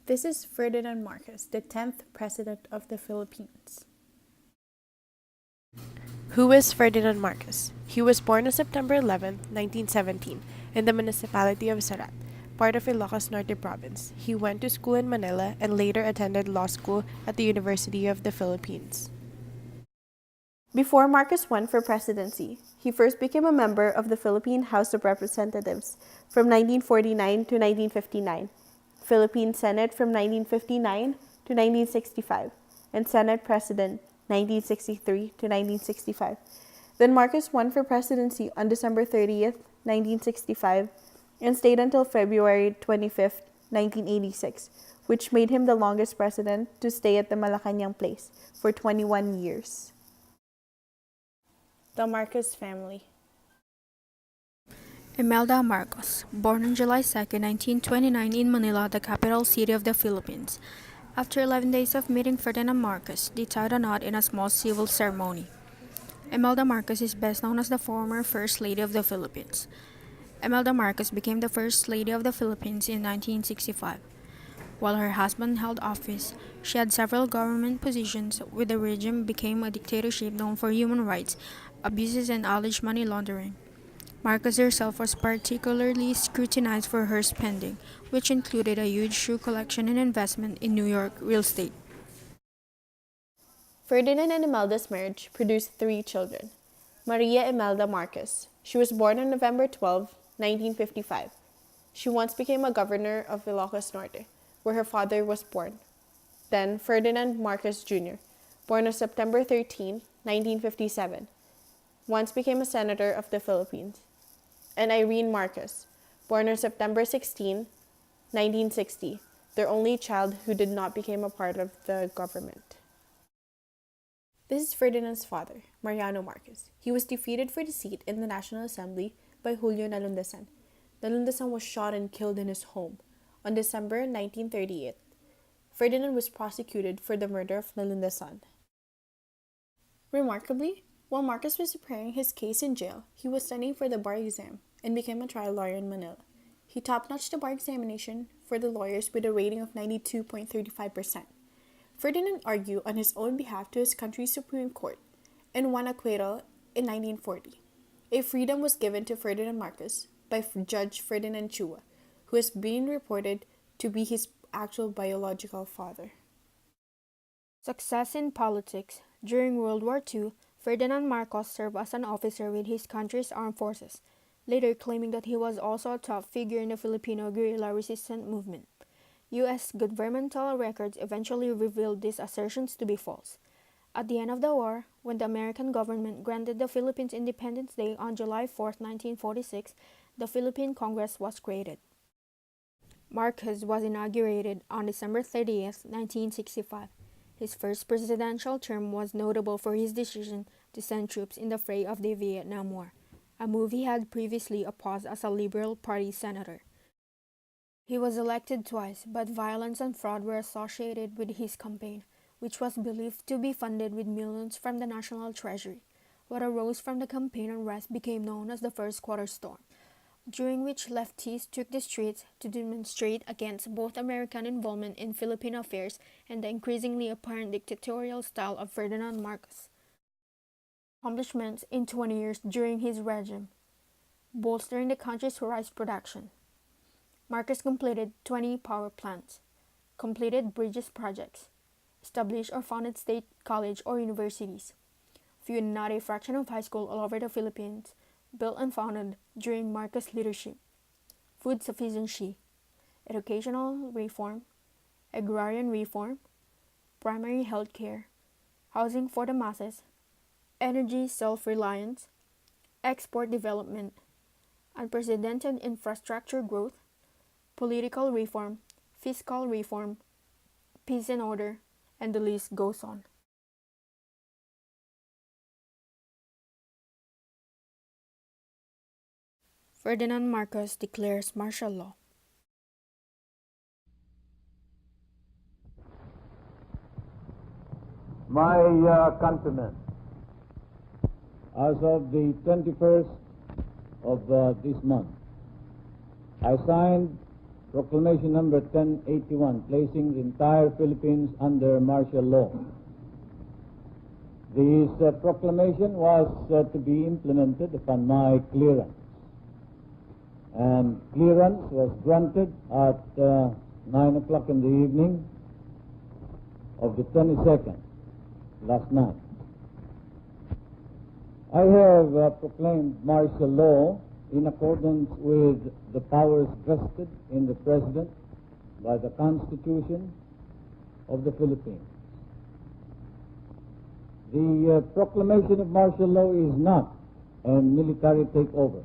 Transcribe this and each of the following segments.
This is Ferdinand Marcos, the 10th President of the Philippines. Who is Ferdinand Marcos? He was born on September 11, 1917, in the municipality of Sarat, part of Ilocos Norte province. He went to school in Manila and later attended law school at the University of the Philippines. Before Marcos went for presidency, he first became a member of the Philippine House of Representatives from 1949 to 1959, Philippine Senate from 1959 to 1965, and Senate President 1963 to 1965. Then Marcos won for presidency on December 30th, 1965, and stayed until February 25th, 1986, which made him the longest president to stay at the Malacanang place for 21 years. The Marcos family. Imelda Marcos, born on July 2, 1929 in Manila, the capital city of the Philippines. After 11 days of meeting Ferdinand Marcos, they tied a knot in a small civil ceremony. Imelda Marcos is best known as the former First Lady of the Philippines. Imelda Marcos became the First Lady of the Philippines in 1965. While her husband held office, she had several government positions, with the regime became a dictatorship known for human rights abuses and alleged money laundering. Marcos herself was particularly scrutinized for her spending, which included a huge shoe collection and investment in New York real estate. Ferdinand and Imelda's marriage produced 3 children. Maria Imelda Marcos. She was born on November 12, 1955. She once became a governor of Ilocos Norte, where her father was born. Then Ferdinand Marcos Jr., born on September 13, 1957, once became a senator of the Philippines. And Irene Marcos, born on September 16, 1960, their only child who did not become a part of the government. This is Ferdinand's father, Mariano Marcos. He was defeated for the seat in the National Assembly by Julio Nalundasan. Nalundasan was shot and killed in his home on December 1938. Ferdinand was prosecuted for the murder of Nalundasan. Remarkably, while Marcos was preparing his case in jail, he was studying for the bar exam and became a trial lawyer in Manila. He top-notched the bar examination for the lawyers with a rating of 92.35%. Ferdinand argued on his own behalf to his country's Supreme Court and won acquittal in 1940. A freedom was given to Ferdinand Marcos by Judge Ferdinand Chua, who has been reported to be his actual biological father. Success in politics. During World War II, Ferdinand Marcos served as an officer with his country's armed forces, later claiming that he was also a top figure in the Filipino guerrilla resistance movement. U.S. governmental records eventually revealed these assertions to be false. At the end of the war, when the American government granted the Philippines Independence Day on July 4, 1946, the Philippine Congress was created. Marcos was inaugurated on December 30, 1965. His first presidential term was notable for his decision to send troops in the fray of the Vietnam War, a move he had previously opposed as a Liberal Party senator. He was elected twice, but violence and fraud were associated with his campaign, which was believed to be funded with millions from the national treasury. What arose from the campaign unrest became known as the First Quarter Storm, during which leftists took the streets to demonstrate against both American involvement in Philippine affairs and the increasingly apparent dictatorial style of Ferdinand Marcos. Accomplishments in 20 years during his regime: bolstering the country's rice production. Marcos completed 20 power plants, completed bridges projects, established or founded state college or universities, few and not a fraction of high school all over the Philippines, built and founded during Marcos' leadership. Food sufficiency, educational reform, agrarian reform, primary health care, housing for the masses, energy self-reliance, export development, unprecedented infrastructure growth, political reform, fiscal reform, peace and order, and the list goes on. Ferdinand Marcos declares martial law. My countrymen, as of the 21st of this month, I signed Proclamation number 1081, placing the entire Philippines under martial law. This proclamation was to be implemented upon my clearance. And clearance was granted at 9 o'clock in the evening of the 22nd, last night. I have proclaimed martial law in accordance with the powers vested in the President by the Constitution of the Philippines. The proclamation of martial law is not a military takeover.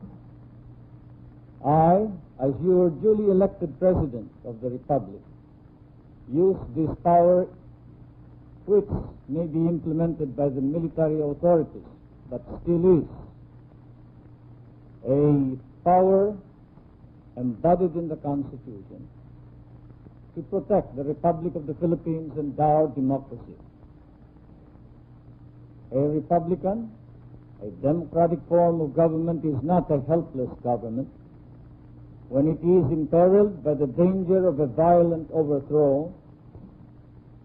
I, as your duly elected President of the Republic, use this power, which may be implemented by the military authorities, but still is a power embodied in the Constitution to protect the Republic of the Philippines and our democracy. A republican, a democratic form of government is not a helpless government. When it is imperiled by the danger of a violent overthrow,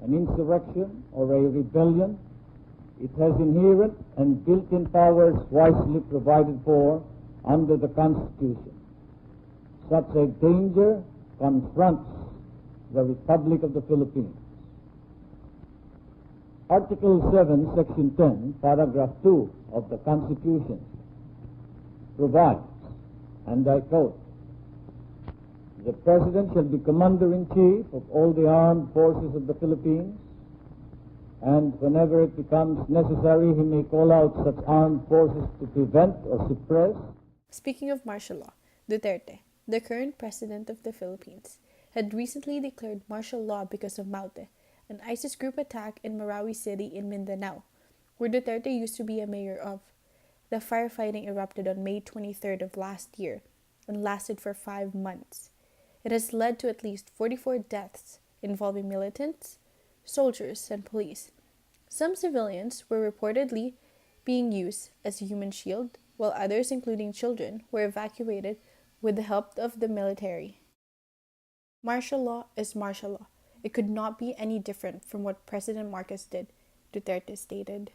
an insurrection, or a rebellion, it has inherent and built-in powers wisely provided for under the Constitution. Such a danger confronts the Republic of the Philippines. Article 7, Section 10, Paragraph 2 of the Constitution provides, and I quote, "The President shall be Commander-in-Chief of all the armed forces of the Philippines, and whenever it becomes necessary, he may call out such armed forces to prevent or suppress." Speaking of martial law, Duterte, the current president of the Philippines, had recently declared martial law because of Maute, an ISIS group attack in Marawi City in Mindanao, where Duterte used to be a mayor of. The firefighting erupted on May 23rd of last year and lasted for 5 months. It has led to at least 44 deaths involving militants, soldiers, and police. Some civilians were reportedly being used as a human shield, while others, including children, were evacuated with the help of the military. Martial law is martial law. It could not be any different from what President Marcos did, Duterte stated.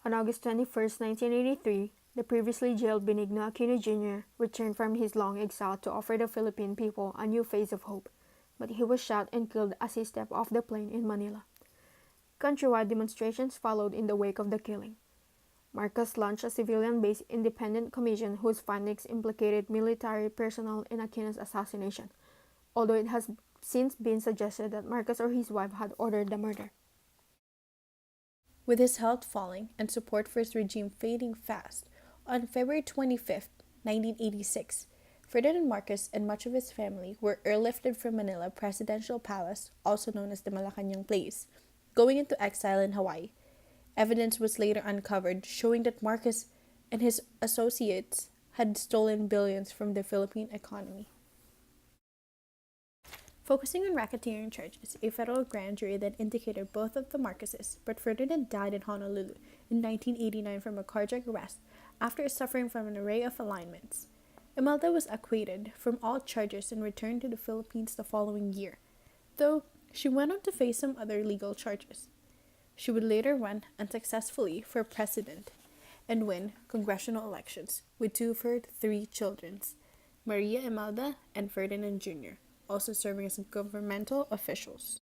On August 21, 1983, the previously jailed Benigno Aquino Jr. returned from his long exile to offer the Philippine people a new phase of hope, but he was shot and killed as he stepped off the plane in Manila. Countrywide demonstrations followed in the wake of the killing. Marcos launched a civilian-based independent commission whose findings implicated military personnel in Aquino's assassination, although it has since been suggested that Marcos or his wife had ordered the murder. With his health falling and support for his regime fading fast, on February 25, 1986, Ferdinand Marcos and much of his family were airlifted from Manila Presidential Palace, also known as the Malacanang Place, going into exile in Hawaii. Evidence was later uncovered showing that Marcos and his associates had stolen billions from the Philippine economy. Focusing on racketeering charges, a federal grand jury then indicated both of the Marcoses, but Ferdinand died in Honolulu in 1989 from a cardiac arrest after suffering from an array of alignments. Imelda was acquitted from all charges and returned to the Philippines the following year, though she went on to face some other legal charges. She would later run unsuccessfully for president and win congressional elections with 2 of her 3 children, Maria Imelda and Ferdinand Jr., also serving as governmental officials.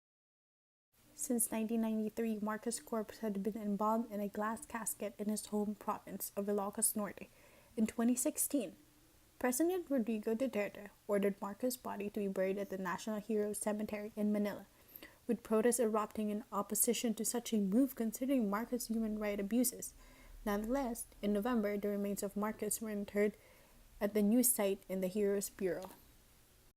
Since 1993, Marcos' corpse had been embalmed in a glass casket in his home province of Ilocos Norte. In 2016, President Rodrigo Duterte ordered Marcos' body to be buried at the National Heroes Cemetery in Manila, with protests erupting in opposition to such a move considering Marcos' human rights abuses. Nonetheless, in November, the remains of Marcos were interred at the new site in the Heroes Bureau.